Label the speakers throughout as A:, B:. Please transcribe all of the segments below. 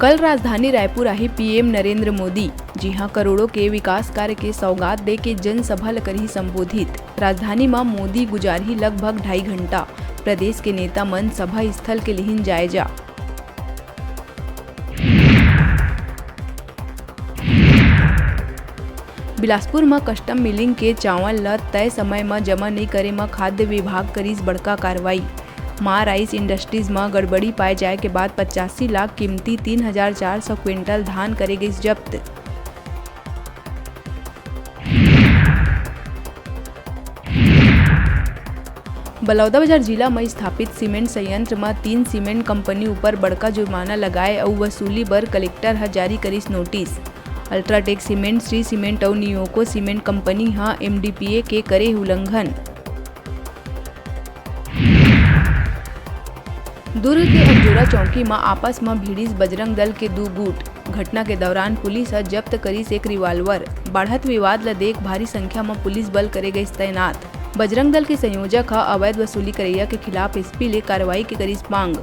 A: कल राजधानी रायपुर आए पीएम नरेंद्र मोदी। जी हां, करोड़ों के विकास कार्य के सौगात दे के जनसभा ल करही संबोधित। राजधानी में मोदी गुजारही लगभग 2.5 घंटा। प्रदेश के नेता मन सभा स्थल के लिहिन जायजा। बिलासपुर में कस्टम मिलिंग के चावल ल तय समय में जमा नहीं करे में खाद्य विभाग करीस बड़का कार्रवाई। मां राइस इंडस्ट्रीज में गड़बड़ी पाए जाए के बाद 85 लाख कीमती 3,400 क्विंटल धान करे गई जब्त। बलौदाबाजार जिला में स्थापित सीमेंट संयंत्र में 3 सीमेंट कंपनी ऊपर बड़का जुर्माना लगाए और वसूली बर कलेक्टर ह जारी करीस notice. UltraTech cement, Shri cement और नियोको सीमेंट कंपनी ह एमडीपीए के करे उल्लंघन। दुर्ग के अंजोरा चौकी में आपस में भिड़ीस बजरंग दल के 2 गुट। घटना के दौरान पुलिस ह जब्त करीस एक रिवाल्वर। बढ़त विवाद ल देख भारी संख्या में पुलिस बल करे गई तैनात। बजरंग दल के संयोजक ह अवैध वसूली करैया के खिलाफ एसपी ले कार्रवाई के करीस मांग।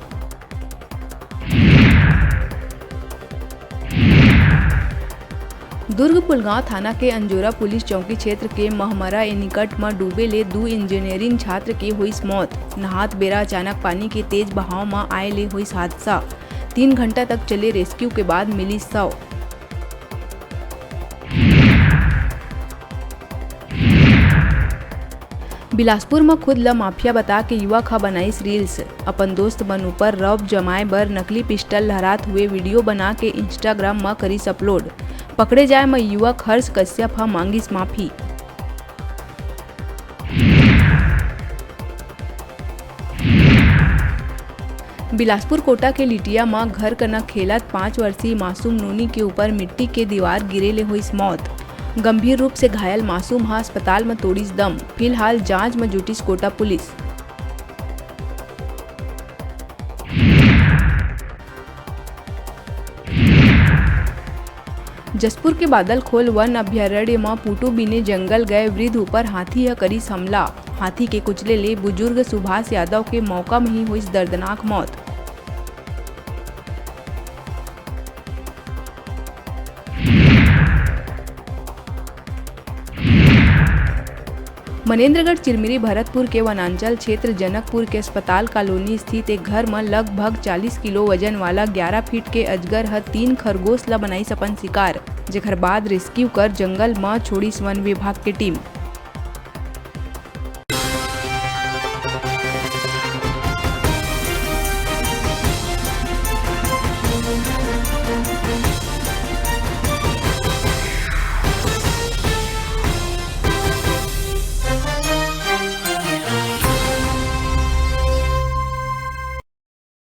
A: दुर्ग पुलगांव थाना के अंजोरा पुलिस चौकी क्षेत्र के महमरा निकट में डूबे ले 2 इंजीनियरिंग छात्र की हुई मौत। नहात बेरा अचानक पानी के तेज बहाव में आए ले हुई हादसा। 3 घंटा तक चले रेस्क्यू के बाद मिली शव। बिलासपुर में खुद ल माफिया बता के युवक ह बनाईस रील्स। अपन दोस्त बन ऊपर रौब जमाए बर नकली पिस्टल लहरात हुए वीडियो बना के इंस्टाग्राम में करीस अपलोड। पकड़े जाए में युवक हर्ष कश्यप ह मांगिस माफी। बिलासपुर कोटा के लिटिया में घर कना खेलत 5 वर्षीय मासूम नूनी के ऊपर मिट्टी के दीवार गिरे ले हुई मौत। गंभीर रूप से घायल मासूम ह अस्पताल में तोड़ीस दम। फिलहाल जांच में जुटिस कोटा पुलिस। जसपुर के बादलखोल वन अभ्यारण्य में पुटू बिने जंगल गए वृद्ध ऊपर हाथी ह करीस हमला। हाथी के कुचले ले बुजुर्ग सुभाष यादव के मौका में ही हुई दर्दनाक मौत। मनेन्द्रगढ़ चिरमिरी भरतपुर के वनांचल क्षेत्र जनकपुर के अस्पताल कॉलोनी स्थित एक घर में लगभग 40 किलो वजन वाला 11 फीट के अजगर ह 3 खरगोश ला बनाईस अपन शिकार, जेकर बाद रेस्क्यू कर जंगल में छोड़ीस वन विभाग के टीम।